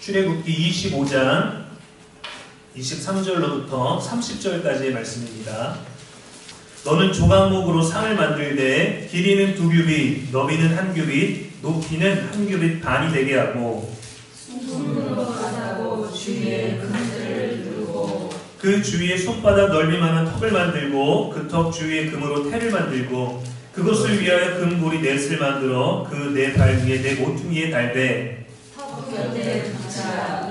출애굽기 25장 23절로부터 30절까지의 말씀입니다. 너는 조각목으로 상을 만들되 길이는 2규빗, 너비는 1규빗, 높이는 1규빗 반이 되게 하고 손으로 바다고 주위에 금들을 두르고 그 주위에 손바닥 넓이만한 턱을 만들고 그 턱 주위에 금으로 태를 만들고 그것을 위하여 금고리 넷을 만들어 그 네 발 위에 네 모퉁이에 달되 턱 곁에 붙여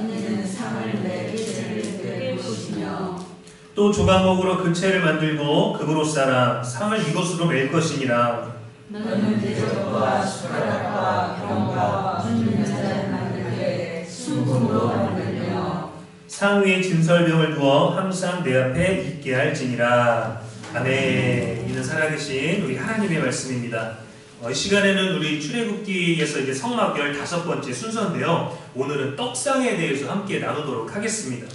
이는 상을 내 빛을 꿰 보시며 또 조각목으로 그 채를 만들고 금으로 쌓아 상을 이것으로 맬 것이니라. 너는 대접과 숟가락과 병과 묻는 자를 만들되 순금으로 만들며 상 위에 진설병을 두어 항상 내 앞에 있게 할지니라. 아멘. 이는 살아계신 우리 하나님의 말씀입니다. 이 시간에는 우리 출애굽기에서 이제 성막 15번째 순서인데요. 오늘은 떡상에 대해서 함께 나누도록 하겠습니다.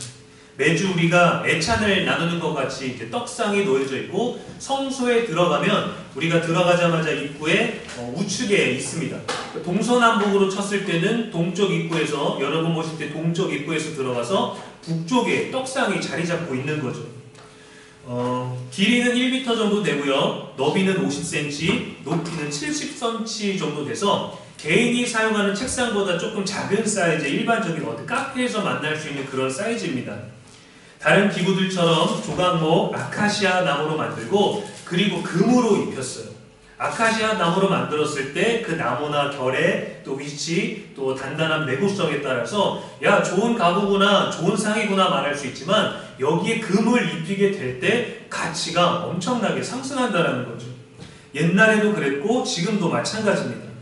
매주 우리가 애찬을 나누는 것 같이 이제 떡상이 놓여져 있고 성소에 들어가면 우리가 들어가자마자 입구에 우측에 있습니다. 동서남북으로 쳤을 때는 동쪽 입구에서 여러분 보실 때 동쪽 입구에서 들어가서 북쪽에 떡상이 자리 잡고 있는 거죠. 길이는 1m 정도 되고요. 너비는 50cm, 높이는 70cm 정도 돼서 개인이 사용하는 책상보다 조금 작은 사이즈, 일반적인 어디 카페에서 만날 수 있는 그런 사이즈입니다. 다른 기구들처럼 조각목 아카시아 나무로 만들고 그리고 금으로 입혔어요. 아카시아 나무로 만들었을 때 그 나무나 결의 또 위치 또 단단한 내구성에 따라서 야 좋은 가구구나 좋은 상이구나 말할 수 있지만 여기에 금을 입히게 될 때 가치가 엄청나게 상승한다는 거죠. 옛날에도 그랬고 지금도 마찬가지입니다.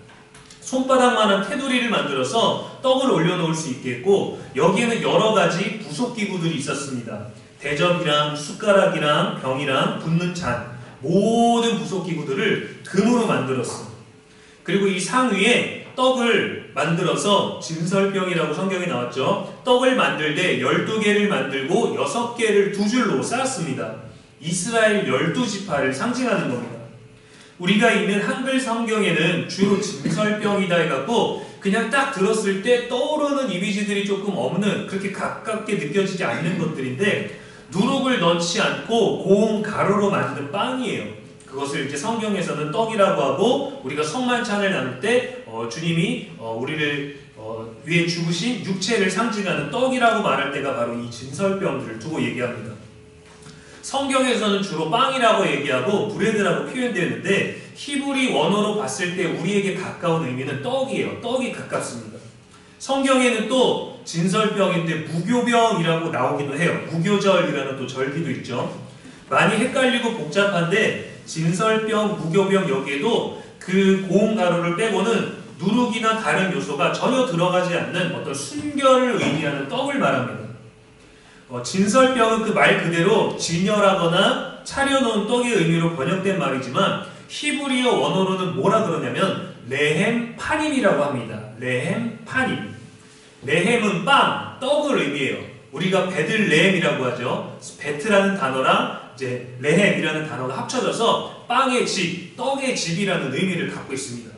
손바닥만한 테두리를 만들어서 떡을 올려놓을 수 있겠고 여기에는 여러가지 부속기구들이 있었습니다. 대접이랑 숟가락이랑 병이랑 붓는 잔 모든 부속기구들을 금으로 만들었어. 그리고 이 상 위에 떡을 만들어서 진설병이라고 성경에 나왔죠. 떡을 만들 때 12개를 만들고 6개를 두 줄로 쌓았습니다. 이스라엘 12지파를 상징하는 겁니다. 우리가 읽는 한글 성경에는 주로 진설병이다 해갖고 그냥 딱 들었을 때 떠오르는 이미지들이 조금 없는 그렇게 가깝게 느껴지지 않는 것들인데 누룩을 넣지 않고 고운 가루로 만든 빵이에요. 그것을 이제 성경에서는 떡이라고 하고 우리가 성만찬을 나눌 때 주님이 우리를 위해 죽으신 육체를 상징하는 떡이라고 말할 때가 바로 이 진설병들을 두고 얘기합니다. 성경에서는 주로 빵이라고 얘기하고 브레드라고 표현되는데 히브리 원어로 봤을 때 우리에게 가까운 의미는 떡이에요. 떡이 가깝습니다. 성경에는 또 진설병인데 무교병이라고 나오기도 해요. 무교절이라는 또 절기도 있죠. 많이 헷갈리고 복잡한데 진설병, 무교병 여기에도 그 고운 가루를 빼고는 누룩이나 다른 요소가 전혀 들어가지 않는 어떤 순결을 의미하는 떡을 말합니다. 진설병은 그 말 그대로 진열하거나 차려놓은 떡의 의미로 번역된 말이지만 히브리어 원어로는 뭐라 그러냐면 레헴 파님이라고 합니다. 레헴 파님. 레헴은 빵, 떡을 의미해요. 우리가 베들레헴이라고 하죠. 베트라는 단어랑 이제 레헴이라는 단어가 합쳐져서 빵의 집, 떡의 집이라는 의미를 갖고 있습니다.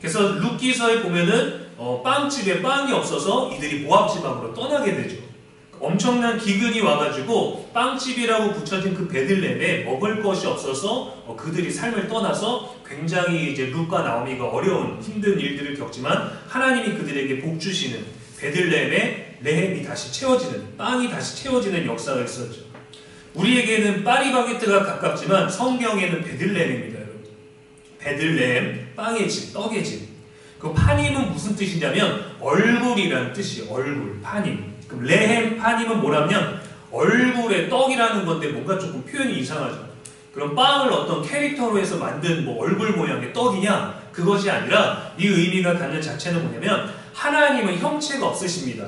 그래서 룻기서에 보면은 빵집에 빵이 없어서 이들이 모압 지방으로 떠나게 되죠. 엄청난 기근이 와가지고 빵집이라고 붙여진 그 베들레헴에 먹을 것이 없어서 그들이 삶을 떠나서 굉장히 이제 룻과 나오미가 어려운 힘든 일들을 겪지만 하나님이 그들에게 복 주시는 베들레헴에 레헴이 다시 채워지는 빵이 다시 채워지는 역사가 있었죠. 우리에게는 파리바게뜨가 가깝지만 성경에는 베들레헴입니다. 여러분. 베들레헴 빵의 집, 떡의 집. 그 파님은 무슨 뜻이냐면 얼굴이라는 뜻이에요. 얼굴, 파님. 그럼 레헴 파님은 뭐라면 얼굴의 떡이라는 건데 뭔가 조금 표현이 이상하죠. 그럼 빵을 어떤 캐릭터로 해서 만든 뭐 얼굴 모양의 떡이냐? 그것이 아니라 이 의미가 갖는 자체는 뭐냐면 하나님은 형체가 없으십니다.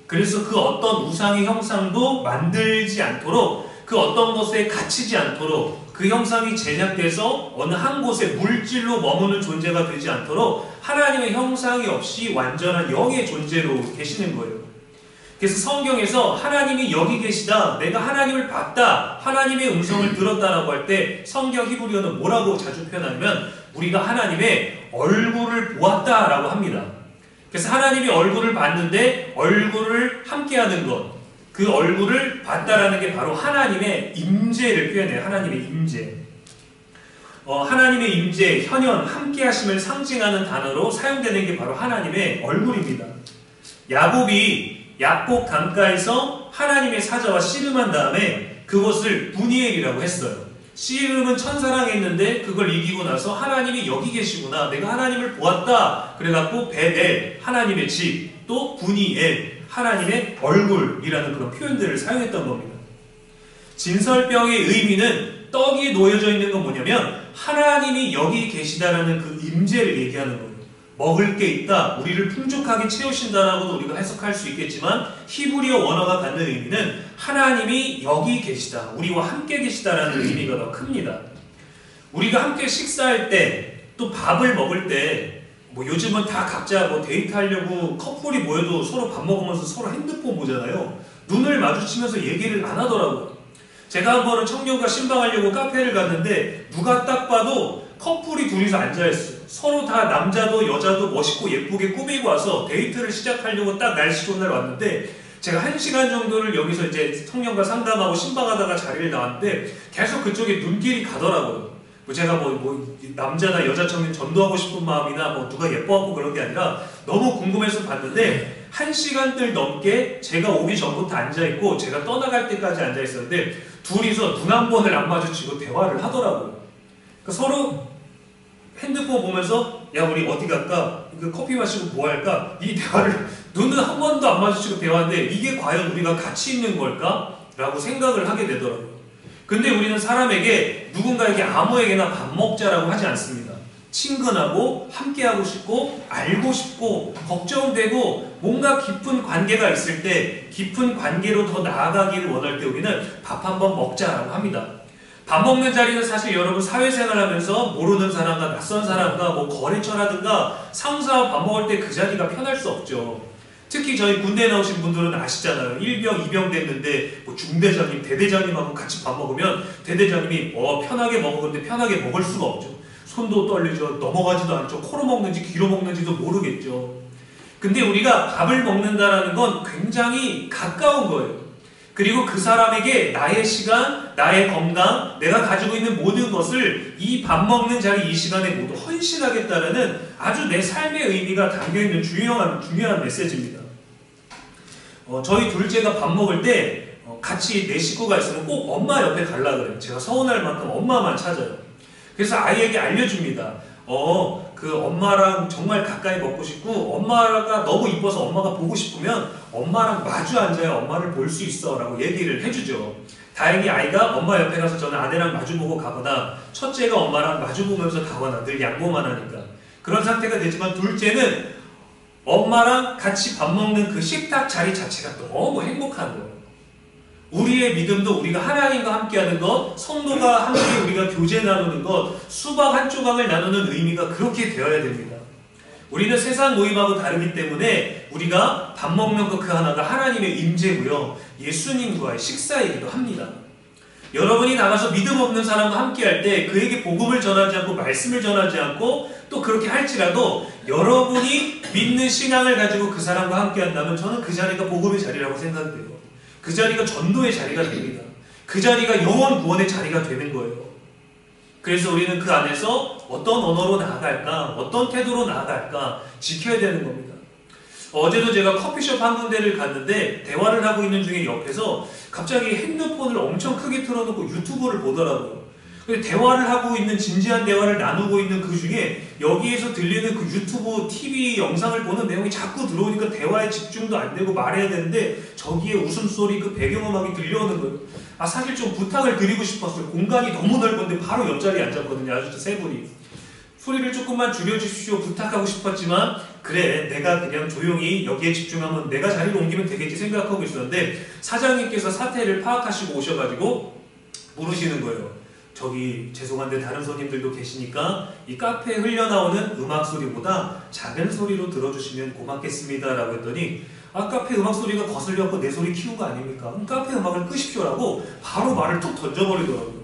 그래서 그 어떤 우상의 형상도 만들지 않도록 그 어떤 것에 갇히지 않도록 그 형상이 제작돼서 어느 한 곳에 물질로 머무는 존재가 되지 않도록 하나님의 형상이 없이 완전한 영의 존재로 계시는 거예요. 그래서 성경에서 하나님이 여기 계시다, 내가 하나님을 봤다, 하나님의 음성을 들었다라고 할 때 성경 히브리어는 뭐라고 자주 표현하냐면 우리가 하나님의 얼굴을 보았다라고 합니다. 그래서 하나님이 얼굴을 봤는데 얼굴을 함께하는 것, 그 얼굴을 봤다라는 게 바로 하나님의 임재를 표현해요. 하나님의 임재. 하나님의 임재, 현현, 함께하심을 상징하는 단어로 사용되는 게 바로 하나님의 얼굴입니다. 야곱이 약복 강가에서 하나님의 사자와 씨름한 다음에 그것을 분이엘이라고 했어요. 씨름은 천사랑 했는데 그걸 이기고 나서 하나님이 여기 계시구나, 내가 하나님을 보았다, 그래갖고 베델, 하나님의 집, 또 분이엘, 하나님의 얼굴이라는 그런 표현들을 사용했던 겁니다. 진설병의 의미는 떡이 놓여져 있는 건 뭐냐면 하나님이 여기 계시다라는 그 임재를 얘기하는 거예요. 먹을 게 있다, 우리를 풍족하게 채우신다라고도 우리가 해석할 수 있겠지만 히브리어 원어가 갖는 의미는 하나님이 여기 계시다, 우리와 함께 계시다라는 의미가 더 큽니다. 우리가 함께 식사할 때, 또 밥을 먹을 때, 뭐 요즘은 다 각자 뭐 데이트하려고 커플이 모여도 서로 밥 먹으면서 서로 핸드폰 보잖아요. 눈을 마주치면서 얘기를 안 하더라고요. 제가 한 번은 청년과 신방하려고 카페를 갔는데 누가 딱 봐도 커플이 둘이서 앉아있어요. 서로 다 남자도 여자도 멋있고 예쁘게 꾸미고 와서 데이트를 시작하려고 딱 날씨 좋은 날 왔는데, 제가 1시간 정도를 여기서 이제 청년과 상담하고 신방하다가 자리를 나왔는데 계속 그쪽에 눈길이 가더라고요. 제가 뭐 남자나 여자 청년 전도하고 싶은 마음이나 뭐 누가 예뻐하고 그런 게 아니라 너무 궁금해서 봤는데 1시간들 넘게 제가 오기 전부터 앉아있고 제가 떠나갈 때까지 앉아있었는데 둘이서 눈 한 번을 안 마주치고 대화를 하더라고요. 그러니까 서로 핸드폰 보면서 야 우리 어디 갈까? 커피 마시고 뭐 할까? 이 대화를 눈은 한 번도 안 마주치고 대화하는데 이게 과연 우리가 가치 있는 걸까? 라고 생각을 하게 되더라고요. 근데 우리는 사람에게 누군가에게 아무에게나 밥 먹자라고 하지 않습니다. 친근하고 함께하고 싶고 알고 싶고 걱정되고 뭔가 깊은 관계가 있을 때 깊은 관계로 더 나아가기를 원할 때 우리는 밥 한번 먹자라고 합니다. 밥 먹는 자리는 사실 여러분 사회생활하면서 모르는 사람과 낯선 사람과 뭐 거래처라든가 상사와 밥 먹을 때 그 자리가 편할 수 없죠. 특히 저희 군대에 나오신 분들은 아시잖아요. 1병, 2병 됐는데 뭐 중대장님, 대대장님하고 같이 밥 먹으면 대대장님이 편하게 먹어. 근데 편하게 먹을 수가 없죠. 손도 떨리죠. 넘어가지도 않죠. 코로 먹는지 귀로 먹는지도 모르겠죠. 근데 우리가 밥을 먹는다는 건 굉장히 가까운 거예요. 그리고 그 사람에게 나의 시간, 나의 건강, 내가 가지고 있는 모든 것을 이 밥 먹는 자리 이 시간에 모두 헌신하겠다는 아주 내 삶의 의미가 담겨있는 중요한 메시지입니다. 저희 둘째가 밥 먹을 때 같이 내 식구가 있으면 꼭 엄마 옆에 가려고 그래요. 제가 서운할 만큼 엄마만 찾아요. 그래서 아이에게 알려줍니다. 그 엄마랑 정말 가까이 먹고 싶고 엄마가 너무 이뻐서 엄마가 보고 싶으면 엄마랑 마주 앉아야 엄마를 볼 수 있어 라고 얘기를 해주죠. 다행히 아이가 엄마 옆에 가서 저는 아내랑 마주보고 가거나 첫째가 엄마랑 마주보면서 가거나 늘 양보만 하니까 그런 상태가 되지만 둘째는 엄마랑 같이 밥 먹는 그 식탁 자리 자체가 너무 행복한 거예요. 우리의 믿음도 우리가 하나님과 함께하는 것, 성도가 함께 우리가 교제 나누는 것, 수박 한 조각을 나누는 의미가 그렇게 되어야 됩니다. 우리는 세상 모임하고 다르기 때문에 우리가 밥 먹는 것 그 하나가 하나님의 임재고요. 예수님과의 식사이기도 합니다. 여러분이 나가서 믿음 없는 사람과 함께할 때 그에게 복음을 전하지 않고 말씀을 전하지 않고 또 그렇게 할지라도 여러분이 믿는 신앙을 가지고 그 사람과 함께한다면 저는 그 자리가 복음의 자리라고 생각돼요. 그 자리가 전도의 자리가 됩니다. 그 자리가 영원 구원의 자리가 되는 거예요. 그래서 우리는 그 안에서 어떤 언어로 나아갈까, 어떤 태도로 나아갈까 지켜야 되는 겁니다. 어제도 제가 커피숍 한 군데를 갔는데 대화를 하고 있는 중에 옆에서 갑자기 핸드폰을 엄청 크게 틀어놓고 유튜브를 보더라고요. 근데 대화를 하고 있는, 진지한 대화를 나누고 있는 그 중에 여기에서 들리는 그 유튜브 TV 영상을 보는 내용이 자꾸 들어오니까 대화에 집중도 안 되고 말해야 되는데 저기에 웃음소리, 그 배경음악이 들려오는 거예요. 사실 좀 부탁을 드리고 싶었어요. 공간이 너무 넓은데 바로 옆자리에 앉았거든요. 아주 세 분이. 소리를 조금만 줄여주십시오 부탁하고 싶었지만 그래 내가 그냥 조용히 여기에 집중하면 내가 자리를 옮기면 되겠지 생각하고 있었는데 사장님께서 사태를 파악하시고 오셔가지고 물으시는 거예요. 저기 죄송한데 다른 손님들도 계시니까 이 카페에 흘려나오는 음악 소리보다 작은 소리로 들어주시면 고맙겠습니다 라고 했더니 카페 음악 소리가 거슬려갖고 내 소리 키운 거 아닙니까? 그럼 카페 음악을 끄십시오 라고 바로 말을 툭 던져버리더라고요.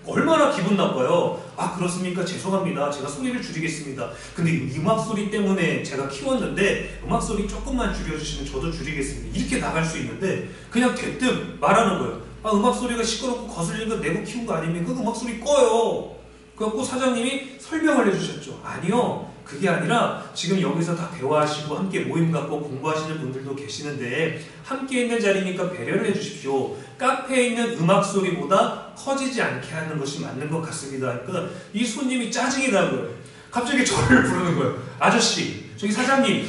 얼마나 기분 나빠요. 아 그렇습니까? 죄송합니다. 제가 소리를 줄이겠습니다. 근데 이 음악 소리 때문에 제가 키웠는데 음악 소리 조금만 줄여주시면 저도 줄이겠습니다. 이렇게 나갈 수 있는데 그냥 대뜸 말하는 거예요. 아 음악 소리가 시끄럽고 거슬리는 거 내고 키운 거 아닙니까? 그 음악 소리 꺼요. 그래갖고 사장님이 설명을 해주셨죠. 아니요. 그게 아니라 지금 여기서 다 대화하시고 함께 모임 갖고 공부하시는 분들도 계시는데 함께 있는 자리니까 배려를 해주십시오. 카페에 있는 음악 소리보다 커지지 않게 하는 것이 맞는 것 같습니다. 그러니까 이 손님이 짜증이 난 거예요. 갑자기 저를 부르는 거예요. 아저씨, 저기 사장님,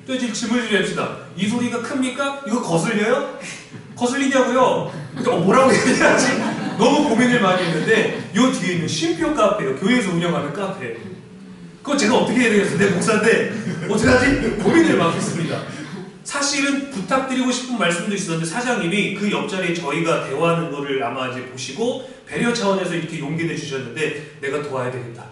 또 이제 질문 좀 해봅시다. 이 소리가 큽니까? 이거 거슬려요? 거슬리냐고요? 그러니까 뭐라고 해야 되지? 너무 고민을 많이 했는데 요 뒤에 있는 쉼표 카페예요. 교회에서 운영하는 카페. 그거 제가 어떻게 해야 되겠어요? 내 목사인데 어떡하지? 고민을 막 했습니다. 사실은 부탁드리고 싶은 말씀도 있었는데 사장님이 그 옆자리에 저희가 대화하는 거를 아마 이제 보시고 배려 차원에서 이렇게 용기를 주셨는데 내가 도와야 되겠다.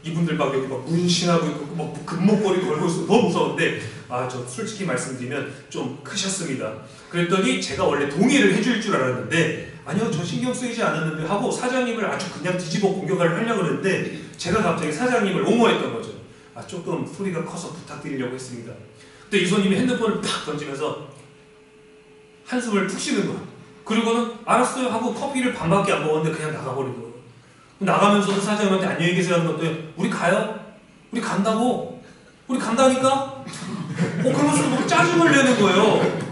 이분들 막 여기 막 문신하고 있고 막 금목걸이 걸고 있어. 너무 무서운데 아 저 솔직히 말씀드리면 좀 크셨습니다. 그랬더니 제가 원래 동의를 해줄 줄 알았는데 아니요 저 신경 쓰이지 않았는데 하고 사장님을 아주 그냥 뒤집어 공격을 하려고 그랬는데 제가 갑자기 사장님을 옹호했던 거죠. 아 조금 소리가 커서 부탁드리려고 했습니다. 근데 이 손님이 핸드폰을 팍 던지면서 한숨을 푹 쉬는 거야. 그리고는 알았어요 하고 커피를 반밖에 안 먹었는데 그냥 나가버린 거예요. 나가면서도 사장님한테 안녕히 계세요 하는 것도 우리 가요? 우리 간다고? 우리 간다니까? 그러면서 뭐 짜증을 내는 거예요.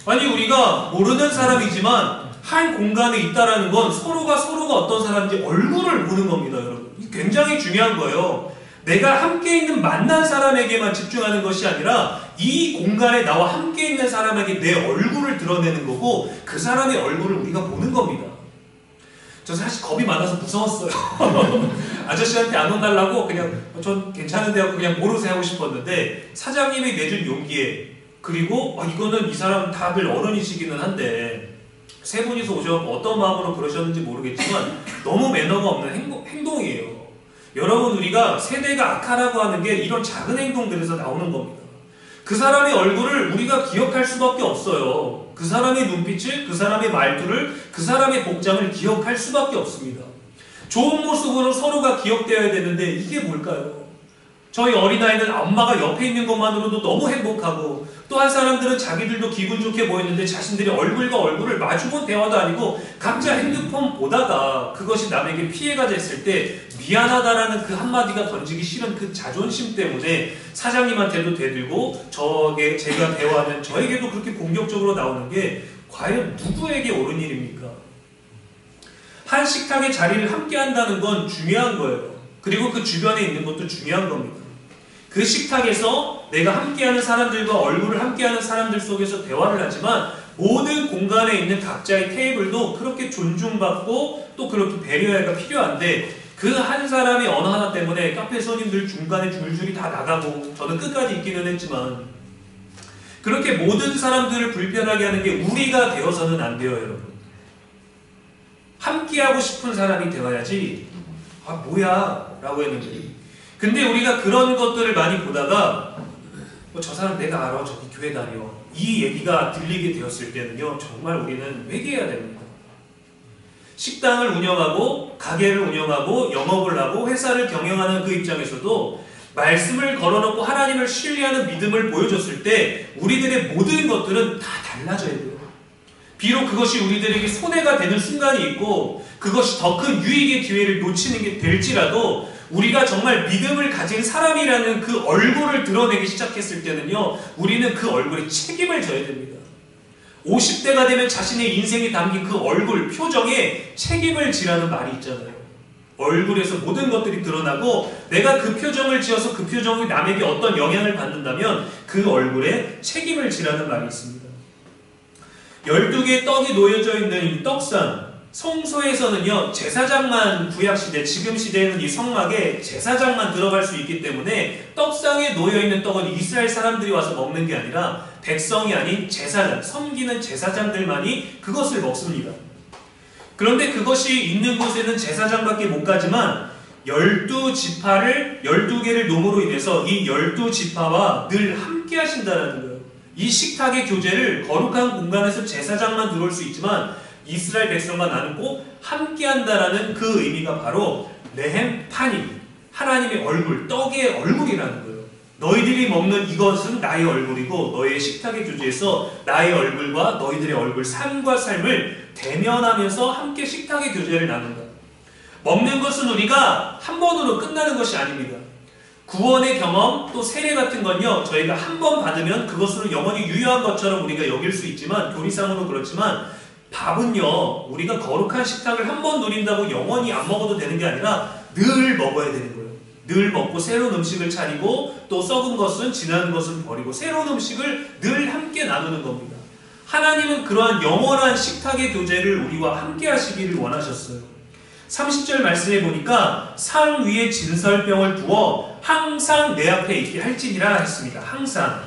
아니 우리가 모르는 사람이지만 한 공간에 있다라는 건 서로가 어떤 사람인지 얼굴을 보는 겁니다, 여러분. 이게 굉장히 중요한 거예요. 내가 함께 있는 만난 사람에게만 집중하는 것이 아니라 이 공간에 나와 함께 있는 사람에게 내 얼굴을 드러내는 거고 그 사람의 얼굴을 우리가 보는 겁니다. 저 사실 겁이 많아서 무서웠어요. 아저씨한테 안 혼달라고 그냥 전 괜찮은데 하고 그냥 모르세 하고 싶었는데 사장님이 내준 용기에 그리고 이거는 이 사람 다들 어른이시기는 한데 세 분이서 오셔서 어떤 마음으로 그러셨는지 모르겠지만 너무 매너가 없는 행동이에요. 여러분 우리가 세대가 악하라고 하는 게 이런 작은 행동들에서 나오는 겁니다. 그 사람의 얼굴을 우리가 기억할 수밖에 없어요. 그 사람의 눈빛을, 그 사람의 말투를, 그 사람의 복장을 기억할 수밖에 없습니다. 좋은 모습으로 서로가 기억되어야 되는데 이게 뭘까요? 저희 어린아이는 엄마가 옆에 있는 것만으로도 너무 행복하고 또 한 사람들은 자기들도 기분 좋게 보였는데 자신들이 얼굴과 얼굴을 마주본 대화도 아니고 각자 핸드폰 보다가 그것이 남에게 피해가 됐을 때 미안하다라는 그 한마디가 던지기 싫은 그 자존심 때문에 사장님한테도 대들고 제가 대화하는 저에게도 그렇게 공격적으로 나오는 게 과연 누구에게 옳은 일입니까? 한 식탁의 자리를 함께 한다는 건 중요한 거예요. 그리고 그 주변에 있는 것도 중요한 겁니다. 그 식탁에서 내가 함께하는 사람들과 얼굴을 함께하는 사람들 속에서 대화를 하지만 모든 공간에 있는 각자의 테이블도 그렇게 존중받고 또 그렇게 배려가 필요한데 그 한 사람의 언어 하나 때문에 카페 손님들 중간에 줄줄이 다 나가고 저는 끝까지 있기는 했지만 그렇게 모든 사람들을 불편하게 하는 게 우리가 되어서는 안 돼요, 여러분. 함께하고 싶은 사람이 되어야지 뭐야 라고 했는데 근데 우리가 그런 것들을 많이 보다가 저 사람 내가 알아 저기 교회 다녀 이 얘기가 들리게 되었을 때는요 정말 우리는 회개해야 됩니다. 식당을 운영하고 가게를 운영하고 영업을 하고 회사를 경영하는 그 입장에서도 말씀을 걸어놓고 하나님을 신뢰하는 믿음을 보여줬을 때 우리들의 모든 것들은 다 달라져야 돼요. 비록 그것이 우리들에게 손해가 되는 순간이 있고 그것이 더 큰 유익의 기회를 놓치는 게 될지라도 우리가 정말 믿음을 가진 사람이라는 그 얼굴을 드러내기 시작했을 때는요 우리는 그 얼굴에 책임을 져야 됩니다. 50대가 되면 자신의 인생이 담긴 그 얼굴, 표정에 책임을 지라는 말이 있잖아요. 얼굴에서 모든 것들이 드러나고 내가 그 표정을 지어서 그 표정이 남에게 어떤 영향을 받는다면 그 얼굴에 책임을 지라는 말이 있습니다. 12개의 떡이 놓여져 있는 이 떡상, 성소에서는요 제사장만 구약시대, 지금 시대에는 이 성막에 제사장만 들어갈 수 있기 때문에 떡상에 놓여있는 떡은 이스라엘 사람들이 와서 먹는 게 아니라 백성이 아닌 제사장, 섬기는 제사장들만이 그것을 먹습니다. 그런데 그것이 있는 곳에는 제사장밖에 못 가지만 12개를 놓음으로 인해서 이 12지파와 늘 함께 하신다는 거예요. 이 식탁의 교제를 거룩한 공간에서 제사장만 들어올 수 있지만 이스라엘 백성과 나는 꼭 함께한다라는 그 의미가 바로 레헴 파님, 하나님의 얼굴, 떡의 얼굴이라는 거예요. 너희들이 먹는 이것은 나의 얼굴이고 너의 식탁의 교제에서 나의 얼굴과 너희들의 얼굴, 삶과 삶을 대면하면서 함께 식탁의 교제를 나눈다. 먹는 것은 우리가 한 번으로 끝나는 것이 아닙니다. 구원의 경험 또 세례 같은 건요, 저희가 한 번 받으면 그것으로 영원히 유효한 것처럼 우리가 여길 수 있지만, 교리상으로 그렇지만, 밥은요, 우리가 거룩한 식탁을 한 번 누린다고 영원히 안 먹어도 되는 게 아니라 늘 먹어야 되는 거예요. 늘 먹고 새로운 음식을 차리고 또 썩은 것은, 지난 것은 버리고 새로운 음식을 늘 함께 나누는 겁니다. 하나님은 그러한 영원한 식탁의 교제를 우리와 함께 하시기를 원하셨어요. 30절 말씀해 보니까 상 위에 진설병을 두어 항상 내 앞에 있게 할지니라 했습니다. 항상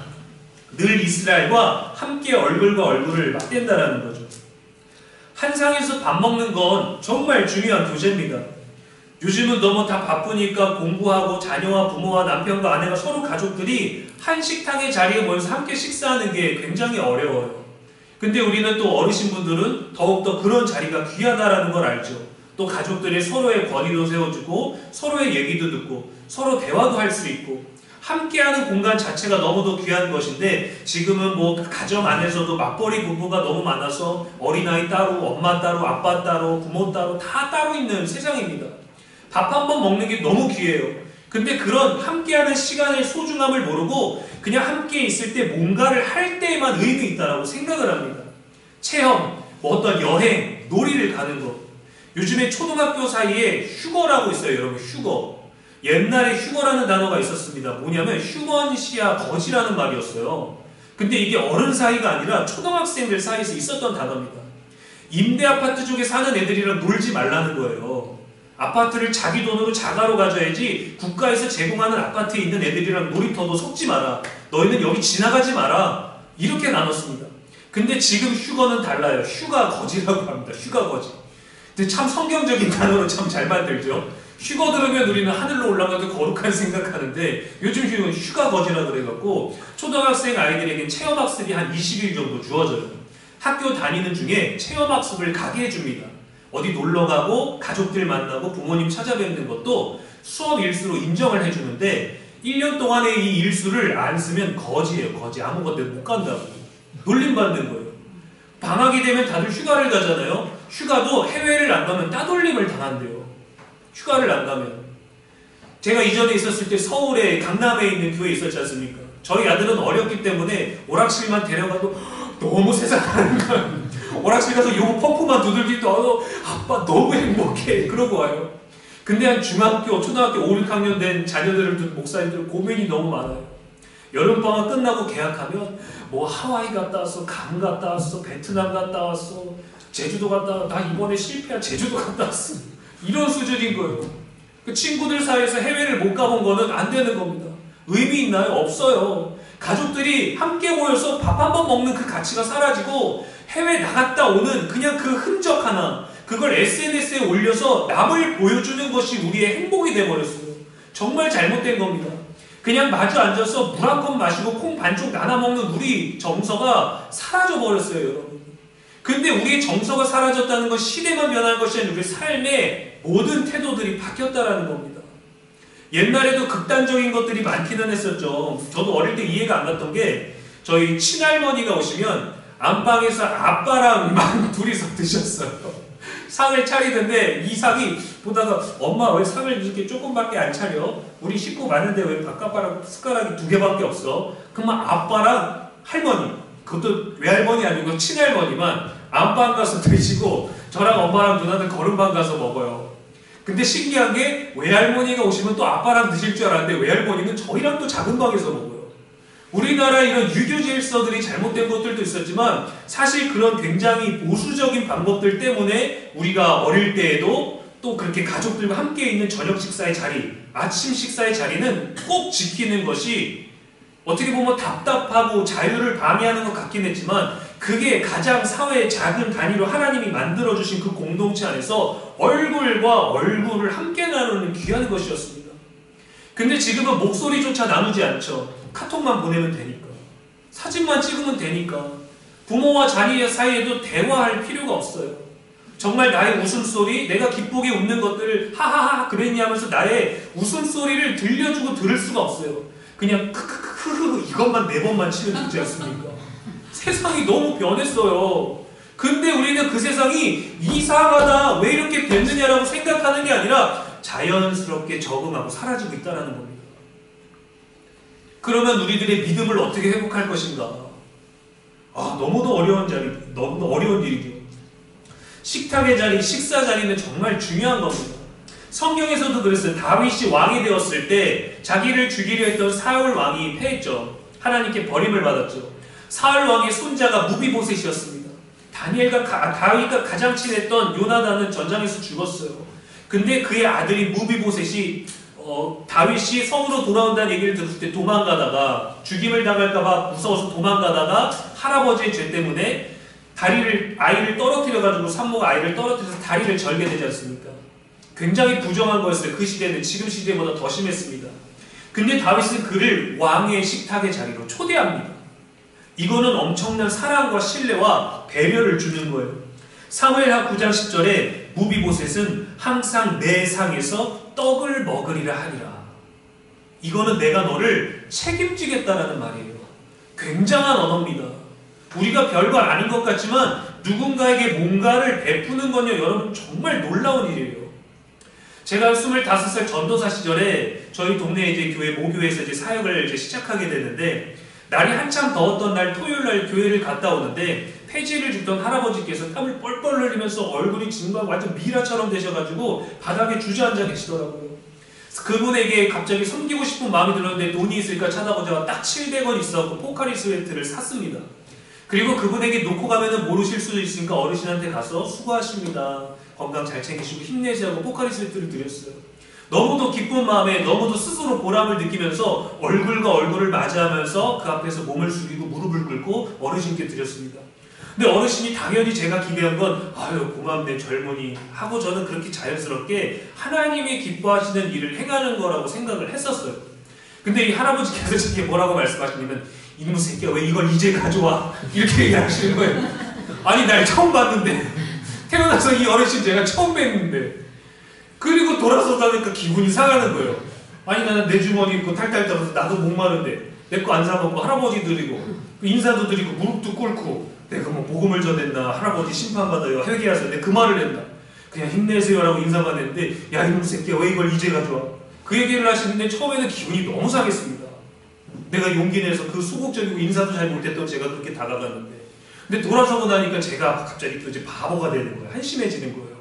늘 이스라엘과 함께 얼굴과 얼굴을 맞댄다라는 거죠. 한 상에서 밥 먹는 건 정말 중요한 교제입니다. 요즘은 너무 다 바쁘니까 공부하고 자녀와 부모와 남편과 아내가 서로 가족들이 한 식탁의 자리에 모여서 함께 식사하는 게 굉장히 어려워요. 근데 우리는 또 어르신분들은 더욱더 그런 자리가 귀하다라는 걸 알죠. 또 가족들이 서로의 권위도 세워주고 서로의 얘기도 듣고 서로 대화도 할 수 있고 함께하는 공간 자체가 너무도 귀한 것인데, 지금은 뭐 가정 안에서도 맞벌이 부부가 너무 많아서 어린아이 따로, 엄마 따로, 아빠 따로, 부모 따로 다 따로 있는 세상입니다. 밥 한 번 먹는 게 너무 귀해요. 근데 그런 함께하는 시간의 소중함을 모르고 그냥 함께 있을 때 뭔가를 할 때에만 의미 있다라고 생각을 합니다. 체험, 뭐 어떤 여행, 놀이를 가는 것. 요즘에 초등학교 사이에 휴거라고 있어요, 여러분. 휴거. 옛날에 휴거라는 단어가 있었습니다. 뭐냐면 휴먼시야 거지라는 말이었어요. 근데 이게 어른 사이가 아니라 초등학생들 사이에서 있었던 단어입니다. 임대 아파트 쪽에 사는 애들이랑 놀지 말라는 거예요. 아파트를 자기 돈으로 자가로 가져야지 국가에서 제공하는 아파트에 있는 애들이랑 놀이터도 섞지 마라. 너희는 여기 지나가지 마라. 이렇게 나눴습니다. 근데 지금 휴거는 달라요. 휴가 거지라고 합니다. 휴가 거지. 근데 참 성경적인 단어로 참 잘 만들죠. 휴거 들으면 우리는 하늘로 올라가도 거룩한 생각하는데, 요즘 휴거는 휴가 거지라 그래갖고 초등학생 아이들에게 체험학습이 한 20일 정도 주어져요. 학교 다니는 중에 체험학습을 가게 해줍니다. 어디 놀러가고 가족들 만나고 부모님 찾아뵙는 것도 수업 일수로 인정을 해주는데, 1년 동안의 이 일수를 안 쓰면 거지예요. 거지. 아무것도 못 간다고 놀림받는 거예요. 방학이 되면 다들 휴가를 가잖아요. 휴가도 해외를 안 가면 따돌림을 당한대요. 휴가를 안 가면. 제가 이전에 있었을 때 서울에 강남에 있는 교회에 있었지 않습니까? 저희 아들은 어렸기 때문에 오락실만 데려가도 너무 세상 다른 거예요. 오락실 가서 요거 펌프만 두들기도 하고 아빠 너무 행복해 그러고 와요. 근데 한 중학교, 초등학교 5, 6학년 된 자녀들을 둔 목사님들은 고민이 너무 많아요. 여름방학 끝나고 개학하면 뭐 하와이 갔다 왔어, 감 갔다 왔어, 베트남 갔다 왔어, 제주도 갔다 왔어, 나 이번에 실패한 제주도 갔다 왔어. 이런 수준인 거예요. 그 친구들 사이에서 해외를 못 가본 거는 안 되는 겁니다. 의미 있나요? 없어요. 가족들이 함께 모여서 밥 한 번 먹는 그 가치가 사라지고 해외 나갔다 오는 그냥 그 흔적 하나, 그걸 SNS에 올려서 남을 보여주는 것이 우리의 행복이 돼버렸어요. 정말 잘못된 겁니다. 그냥 마주 앉아서 물 한 컵 마시고 콩 반쪽 나눠 먹는 우리 정서가 사라져버렸어요, 여러분. 근데 우리의 정서가 사라졌다는 건 시대만 변한 것이 아니라 우리 삶의 모든 태도들이 바뀌었다라는 겁니다. 옛날에도 극단적인 것들이 많기는 했었죠. 저도 어릴 때 이해가 안 갔던 게, 저희 친할머니가 오시면 안방에서 아빠랑 둘이서 드셨어요. 상을 차리던데 이 상이 보다가 엄마 왜 상을 이렇게 조금밖에 안 차려? 우리 식구 많은데 왜 바깥바람 숟가락이 2개밖에 없어? 그러면 아빠랑 할머니, 그것도 외할머니 아니고 친할머니만 안방 가서 드시고 저랑 엄마랑 누나는 거름방 가서 먹어요. 근데 신기한 게 외할머니가 오시면 또 아빠랑 드실 줄 알았는데 외할머니는 저희랑 또 작은 방에서 먹어요. 우리나라 이런 유교 질서들이 잘못된 것들도 있었지만 사실 그런 굉장히 보수적인 방법들 때문에 우리가 어릴 때에도 또 그렇게 가족들과 함께 있는 저녁 식사의 자리, 아침 식사의 자리는 꼭 지키는 것이 어떻게 보면 답답하고 자유를 방해하는 것 같긴 했지만 그게 가장 사회의 작은 단위로 하나님이 만들어주신 그 공동체 안에서 얼굴과 얼굴을 함께 나누는 귀한 것이었습니다. 근데 지금은 목소리조차 나누지 않죠. 카톡만 보내면 되니까. 사진만 찍으면 되니까. 부모와 자녀 사이에도 대화할 필요가 없어요. 정말 나의 웃음소리, 내가 기쁘게 웃는 것들을 하하하 그랬니 하면서 나의 웃음소리를 들려주고 들을 수가 없어요. 그냥 크크크크 이것만 4번만 치면 되지 않습니까? 세상이 너무 변했어요. 근데 우리는 그 세상이 이상하다, 왜 이렇게 됐느냐라고 생각하는 게 아니라 자연스럽게 적응하고 사라지고 있다는 겁니다. 그러면 우리들의 믿음을 어떻게 회복할 것인가? 너무도 어려운 너무도 어려운 일이죠. 식탁의 자리, 식사 자리는 정말 중요한 겁니다. 성경에서도 그랬어요. 다윗이 왕이 되었을 때 자기를 죽이려 했던 사울 왕이 패했죠. 하나님께 버림을 받았죠. 사울 왕의 손자가 무비보셋이었습니다. 다윗과 가장 친했던 요나단은 전장에서 죽었어요. 근데 그의 아들인 무비보셋이 다윗이 성으로 돌아온다는 얘기를 들었을 때 도망가다가 죽임을 당할까봐 무서워서 도망가다가 할아버지의 죄 때문에 아이를 떨어뜨려가지고 산모가 아이를 떨어뜨려서 다리를 절게 되지 않습니까? 굉장히 부정한 거였어요. 그 시대는 지금 시대보다 더 심했습니다. 근데 다윗은 그를 왕의 식탁의 자리로 초대합니다. 이거는 엄청난 사랑과 신뢰와 배려를 주는 거예요. 사무엘하 9장 10절에 무비보셋은 항상 내 상에서 떡을 먹으리라 하니라. 이거는 내가 너를 책임지겠다라는 말이에요. 굉장한 언어입니다. 우리가 별거 아닌 것 같지만 누군가에게 뭔가를 베푸는 건요, 여러분 정말 놀라운 일이에요. 제가 25살 전도사 시절에 저희 동네 이제 교회 모교에서 이제 사역을 이제 시작하게 되는데, 날이 한참 더웠던 날 토요일 날 교회를 갔다 오는데 폐지를 줍던 할아버지께서 땀을 뻘뻘 흘리면서 얼굴이 지금 완전 미라처럼 되셔가지고 바닥에 주저앉아 계시더라고요. 그분에게 갑자기 섬기고 싶은 마음이 들었는데 돈이 있을까 찾아보자가 딱 700원 있어서 포카리 스웨트를 샀습니다. 그리고 그분에게 놓고 가면은 모르실 수도 있으니까 어르신한테 가서 수고하십니다, 건강 잘 챙기시고 힘내시라고 포카리 스웨트를 드렸어요. 너무도 기쁜 마음에 너무도 스스로 보람을 느끼면서 얼굴과 얼굴을 맞이하면서 그 앞에서 몸을 숙이고 무릎을 꿇고 어르신께 드렸습니다. 근데 어르신이 당연히 제가 기대한 건 아유 고맙네 젊은이 하고 저는 그렇게 자연스럽게 하나님이 기뻐하시는 일을 행하는 거라고 생각을 했었어요. 근데 이 할아버지께서 저게 뭐라고 말씀하시냐면 이놈의 새끼야 왜 이걸 이제 가져와 이렇게 얘기하시는 거예요. 아니 날 처음 봤는데 태어나서 이 어르신 제가 처음 뵀는데 그리고 돌아서 다니까 기분이 상하는 거예요. 아니 나는 내 주머니 있고 탈탈 떨어서 나도 목마른데 내 거 안 사먹고 할아버지 드리고 인사도 드리고 무릎도 꿇고 내가 뭐 복음을 전했나 할아버지 심판받아요 회개하세요 내가 그 말을 했나 그냥 힘내세요 라고 인사만 했는데 야 이놈 새끼야 왜 이걸 이제 가져와 그 얘기를 하시는데 처음에는 기분이 너무 상했습니다. 내가 용기 내서 그 소극적이고 인사도 잘 못했던 제가 그렇게 다가갔는데 근데 돌아서고 나니까 제가 갑자기 또 이제 바보가 되는 거예요. 한심해지는 거예요.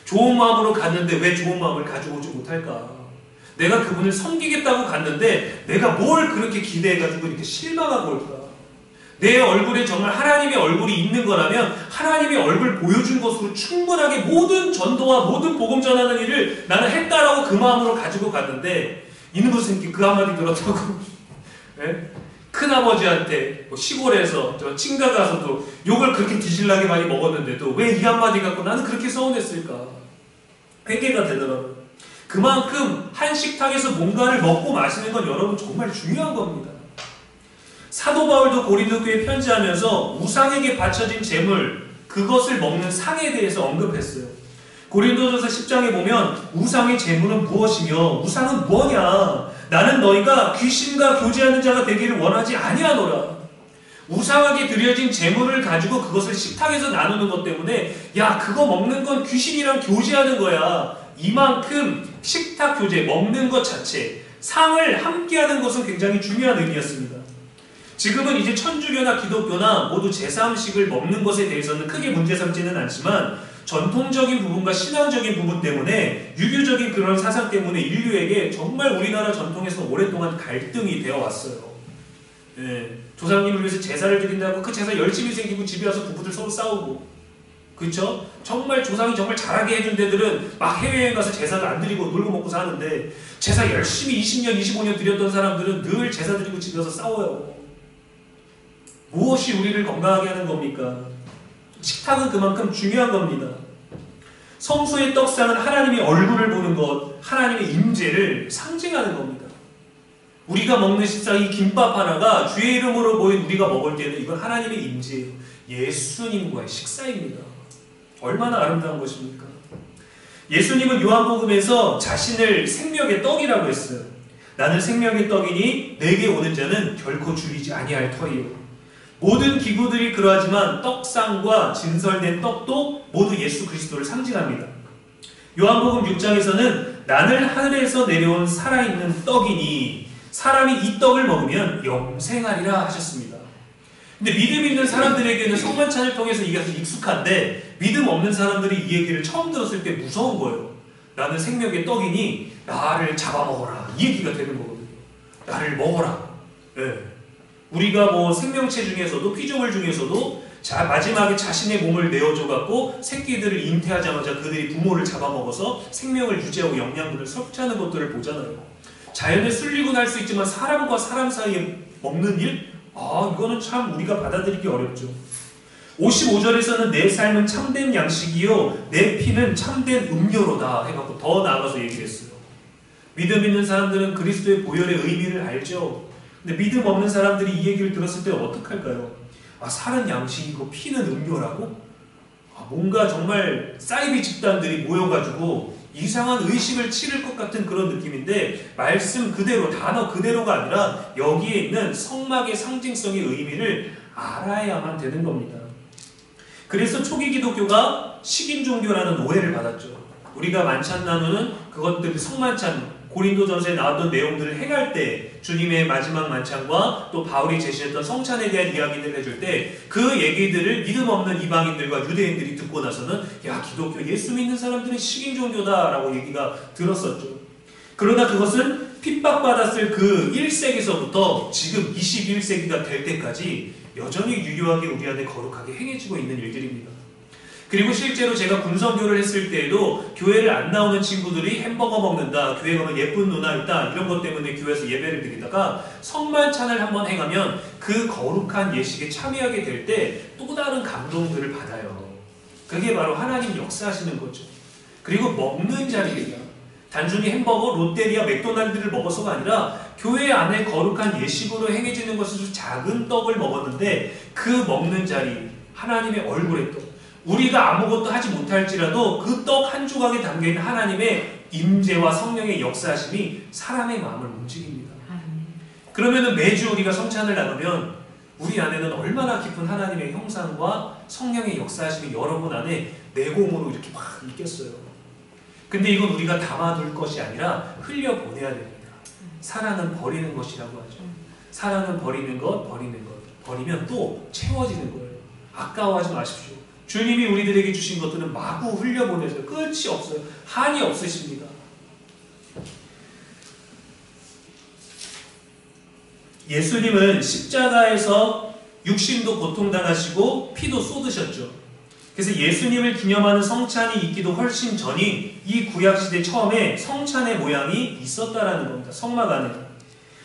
좋은 마음으로 갔는데 왜 좋은 마음을 가져오지 못할까? 내가 그분을 섬기겠다고 갔는데 내가 뭘 그렇게 기대해가지고 이렇게 실망하고 올까? 내 얼굴에 정말 하나님의 얼굴이 있는 거라면 하나님의 얼굴 보여준 것으로 충분하게 모든 전도와 모든 복음 전하는 일을 나는 했다라고 그 마음으로 가지고 갔는데 이놈의 새끼 그 한마디 들었다고 네? 큰아버지한테 뭐 시골에서 저 친가 가서도 욕을 그렇게 뒤질나게 많이 먹었는데도 왜 이 한마디 갖고 나는 그렇게 서운했을까? 회개가 되더라고요. 그만큼 한 식탁에서 뭔가를 먹고 마시는 건 여러분 정말 중요한 겁니다. 사도 바울도 고린도 교회에 편지하면서 우상에게 바쳐진 제물 그것을 먹는 상에 대해서 언급했어요. 고린도전서 10장에 보면 우상의 제물은 무엇이며 우상은 뭐냐? 나는 너희가 귀신과 교제하는 자가 되기를 원하지 아니하노라. 우상하게 드려진 제물을 가지고 그것을 식탁에서 나누는 것 때문에 야 그거 먹는 건 귀신이랑 교제하는 거야. 이만큼 식탁 교제 먹는 것 자체 상을 함께하는 것은 굉장히 중요한 의미였습니다. 지금은 이제 천주교나 기독교나 모두 제사 음식을 먹는 것에 대해서는 크게 문제 삼지는 않지만 전통적인 부분과 신앙적인 부분 때문에 유교적인 그런 사상 때문에 인류에게 정말 우리나라 전통에서 오랫동안 갈등이 되어 왔어요. 예, 조상님을 위해서 제사를 드린다고 그 제사 열심히 생기고 집에 와서 부부들 서로 싸우고 그렇죠? 정말 조상이 정말 잘하게 해준 데들은 막 해외여행 가서 제사를 안 드리고 놀고 먹고 사는데 제사 열심히 20년 25년 드렸던 사람들은 늘 제사 드리고 집에 와서 싸워요. 무엇이 우리를 건강하게 하는 겁니까? 식탁은 그만큼 중요한 겁니다. 성소의 떡상은 하나님의 얼굴을 보는 것, 하나님의 임재를 상징하는 겁니다. 우리가 먹는 식사, 이 김밥 하나가 주의 이름으로 모인 우리가 먹을 때는 이건 하나님의 임재예요. 예수님과의 식사입니다. 얼마나 아름다운 것입니까? 예수님은 요한복음에서 자신을 생명의 떡이라고 했어요. 나는 생명의 떡이니 내게 오는 자는 결코 줄이지 아니할 터이요. 모든 기구들이 그러하지만 떡상과 진설된 떡도 모두 예수 그리스도를 상징합니다. 요한복음 6장에서는 나는 하늘에서 내려온 살아있는 떡이니 사람이 이 떡을 먹으면 영생하리라 하셨습니다. 근데 믿음 있는 사람들에게는 성만찬을 통해서 이게 익숙한데 믿음 없는 사람들이 이 얘기를 처음 들었을 때 무서운 거예요. 나는 생명의 떡이니 나를 잡아먹어라. 이 얘기가 되는 거거든요. 나를 먹어라. 네. 우리가 뭐 생명체 중에서도 피조물 중에서도 마지막에 자신의 몸을 내어줘갖고 새끼들을 잉태하자마자 그들이 부모를 잡아먹어서 생명을 유지하고 영양분을 섭취하는 것들을 보잖아요. 자연에 순리고 날 수 있지만 사람과 사람 사이에 먹는 일? 이거는 참 우리가 받아들이기 어렵죠. 55절에서는 내 삶은 참된 양식이요 내 피는 참된 음료로다 해갖고 더 나아가서 얘기했어요. 믿음 있는 사람들은 그리스도의 보혈의 의미를 알죠. 근데 믿음 없는 사람들이 이 얘기를 들었을 때 어떡할까요? 살은 양식이고 피는 음료라고? 뭔가 정말 사이비 집단들이 모여가지고 이상한 의식을 치를 것 같은 그런 느낌인데 말씀 그대로 단어 그대로가 아니라 여기에 있는 성막의 상징성의 의미를 알아야만 되는 겁니다. 그래서 초기 기독교가 식인 종교라는 오해를 받았죠. 우리가 만찬 나누는 그것들 성만찬 고린도전서에 나왔던 내용들을 행할 때 주님의 마지막 만찬과 또 바울이 제시했던 성찬에 대한 이야기를 해줄 때 그 얘기들을 믿음 없는 이방인들과 유대인들이 듣고 나서는 야 기독교 예수 믿는 사람들은 식인 종교다라고 얘기가 들었었죠. 그러나 그것은 핍박받았을 그 1세기서부터 지금 21세기가 될 때까지 여전히 유효하게 우리 안에 거룩하게 행해지고 있는 일들입니다. 그리고 실제로 제가 군성교를 했을 때에도 교회를 안 나오는 친구들이 햄버거 먹는다, 교회 가면 예쁜 누나 있다 이런 것 때문에 교회에서 예배를 드리다가 성만찬을 한번 행하면 그 거룩한 예식에 참여하게 될 때 또 다른 감동들을 받아요. 그게 바로 하나님 역사하시는 거죠. 그리고 먹는 자리입니다. 단순히 햄버거, 롯데리아, 맥도날드를 먹어서가 아니라 교회 안에 거룩한 예식으로 행해지는 것은 작은 떡을 먹었는데 그 먹는 자리, 하나님의 얼굴의 떡, 우리가 아무것도 하지 못할지라도 그 떡 한 조각에 담겨있는 하나님의 임재와 성령의 역사하심이 사람의 마음을 움직입니다. 그러면 매주 우리가 성찬을 나누면 우리 안에는 얼마나 깊은 하나님의 형상과 성령의 역사하심이 여러분 안에 내공으로 이렇게 막 있겠어요. 근데 이건 우리가 담아둘 것이 아니라 흘려보내야 됩니다. 사랑은 버리는 것이라고 하죠. 사랑은 버리는 것, 버리면 또 채워지는 거예요. 아까워하지 마십시오. 주님이 우리들에게 주신 것들은 마구 흘려보내서 끝이 없어요. 한이 없으십니다. 예수님은 십자가에서 육신도 고통당하시고 피도 쏟으셨죠. 그래서 예수님을 기념하는 성찬이 있기도 훨씬 전이 이 구약시대 처음에 성찬의 모양이 있었다라는 겁니다. 성막 안에.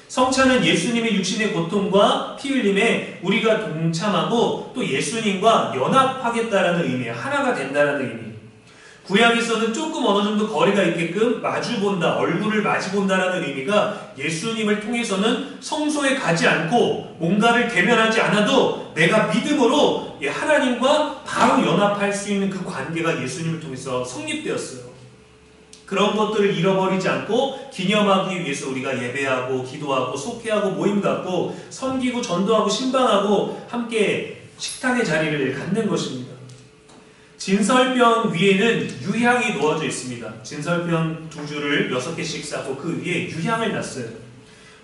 성찬은 예수님의 육신의 고통과 피 흘림에 우리가 동참하고 또 예수님과 연합하겠다라는 의미예요. 하나가 된다라는 의미. 구약에서는 조금 어느 정도 거리가 있게끔 마주본다, 얼굴을 마주본다라는 의미가 예수님을 통해서는 성소에 가지 않고 뭔가를 대면하지 않아도 내가 믿음으로 하나님과 바로 연합할 수 있는 그 관계가 예수님을 통해서 성립되었어요. 그런 것들을 잃어버리지 않고 기념하기 위해서 우리가 예배하고 기도하고 속회하고 모임 갖고 섬기고 전도하고 신방하고 함께 식탁의 자리를 갖는 것입니다. 진설병 위에는 유향이 놓아져 있습니다. 진설병 2줄을 6개씩 싸고 그 위에 유향을 놨어요.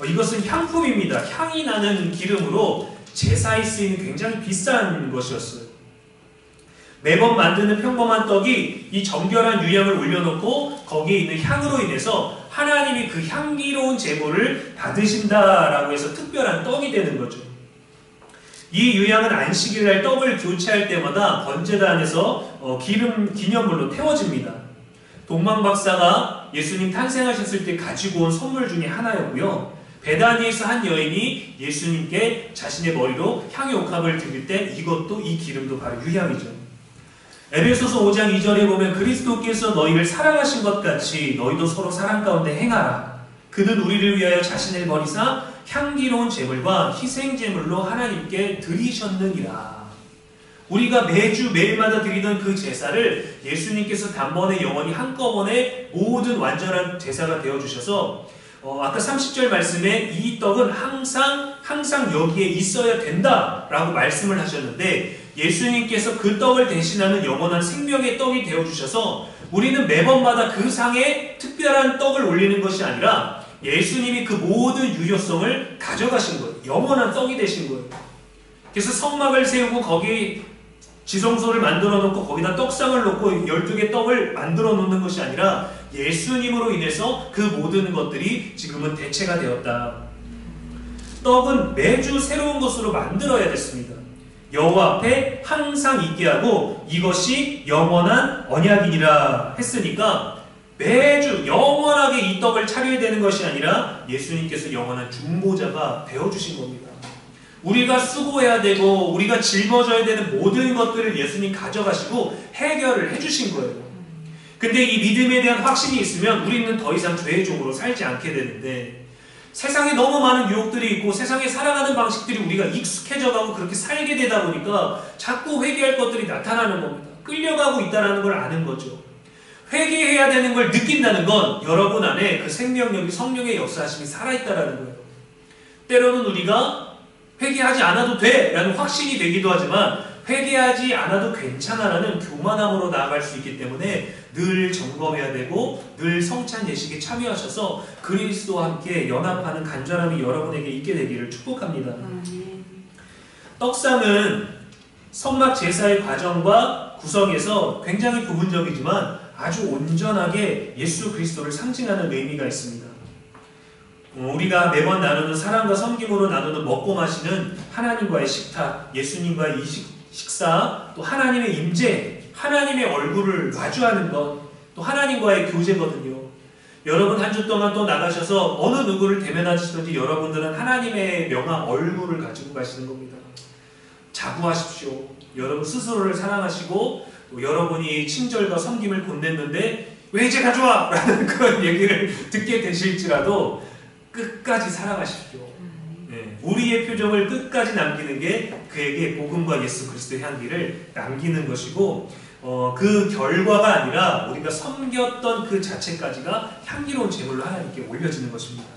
이것은 향품입니다. 향이 나는 기름으로 제사에 쓰이는 굉장히 비싼 것이었어요. 매번 만드는 평범한 떡이 이 정결한 유향을 올려놓고 거기에 있는 향으로 인해서 하나님이 그 향기로운 제물을 받으신다라고 해서 특별한 떡이 되는 거죠. 이 유향은 안식일날 떡을 교체할 때마다 번제단에서 기념물로 태워집니다. 동방 박사가 예수님 탄생하셨을 때 가지고 온 선물 중에 하나였고요. 베다니에서 한 여인이 예수님께 자신의 머리로 향유옥합을 드릴 때 이것도 이 기름도 바로 유향이죠. 에베소서 5장 2절에 보면 그리스도께서 너희를 사랑하신 것 같이 너희도 서로 사랑 가운데 행하라. 그는 우리를 위하여 자신을 버리사 향기로운 제물과 희생 제물로 하나님께 드리셨느니라. 우리가 매주 매일마다 드리던 그 제사를 예수님께서 단번에 영원히 한꺼번에 모든 완전한 제사가 되어주셔서 아까 30절 말씀에 이 떡은 항상 여기에 있어야 된다라고 말씀을 하셨는데 예수님께서 그 떡을 대신하는 영원한 생명의 떡이 되어주셔서 우리는 매번마다 그 상에 특별한 떡을 올리는 것이 아니라 예수님이 그 모든 유효성을 가져가신 거예요. 영원한 떡이 되신 거예요. 그래서 성막을 세우고 거기 지성소를 만들어 놓고 거기다 떡상을 놓고 12개 떡을 만들어 놓는 것이 아니라 예수님으로 인해서 그 모든 것들이 지금은 대체가 되었다. 떡은 매주 새로운 것으로 만들어야 됐습니다. 여호와 앞에 항상 있게 하고 이것이 영원한 언약이니라 했으니까 매주 영원하게 이 떡을 차려야 되는 것이 아니라 예수님께서 영원한 중보자가 되어주신 겁니다. 우리가 수고해야 되고 우리가 짊어져야 되는 모든 것들을 예수님 가져가시고 해결을 해주신 거예요. 근데 이 믿음에 대한 확신이 있으면 우리는 더 이상 죄의 종으로 살지 않게 되는데 세상에 너무 많은 유혹들이 있고 세상에 살아가는 방식들이 우리가 익숙해져가고 그렇게 살게 되다 보니까 자꾸 회개할 것들이 나타나는 겁니다. 끌려가고 있다는 걸 아는 거죠. 회개해야 되는 걸 느낀다는 건 여러분 안에 그 생명력이 성령의 역사하심이 살아있다는 거예요. 때로는 우리가 회개하지 않아도 돼 라는 확신이 되기도 하지만 회개하지 않아도 괜찮아 라는 교만함으로 나아갈 수 있기 때문에 늘 점검해야 되고 늘 성찬 예식에 참여하셔서 그리스도와 함께 연합하는 간절함이 여러분에게 있게 되기를 축복합니다. 떡상은 성막 제사의 과정과 구성에서 굉장히 부분적이지만 아주 온전하게 예수 그리스도를 상징하는 의미가 있습니다. 우리가 매번 나누는 사랑과 섬김으로 나누는 먹고 마시는 하나님과의 식탁, 예수님과의 이 식사, 또 하나님의 임재, 하나님의 얼굴을 마주하는 것, 또 하나님과의 교제거든요. 여러분 한 주 동안 또 나가셔서 어느 누구를 대면하시든지 여러분들은 하나님의 명함 얼굴을 가지고 가시는 겁니다. 자부하십시오. 여러분 스스로를 사랑하시고 또 여러분이 친절과 섬김을 건넸는데 왜 이제 가져와! 라는 그런 얘기를 듣게 되실지라도 끝까지 사랑하십시오. 네, 우리의 표정을 끝까지 남기는 게 그에게 복음과 예수 그리스도의 향기를 남기는 것이고 그 결과가 아니라 우리가 섬겼던 그 자체까지가 향기로운 제물로 하나님께 올려지는 것입니다.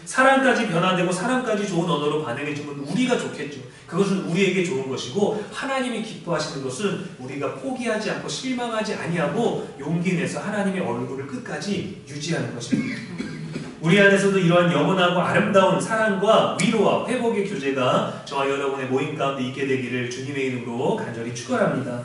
사랑까지 변화되고 사랑까지 좋은 언어로 반응해주면 우리가 좋겠죠. 그것은 우리에게 좋은 것이고 하나님이 기뻐하시는 것은 우리가 포기하지 않고 실망하지 아니하고 용기 내서 하나님의 얼굴을 끝까지 유지하는 것입니다. 우리 안에서도 이러한 영원하고 아름다운 사랑과 위로와 회복의 교제가 저와 여러분의 모임 가운데 있게 되기를 주님의 이름으로 간절히 축원합니다.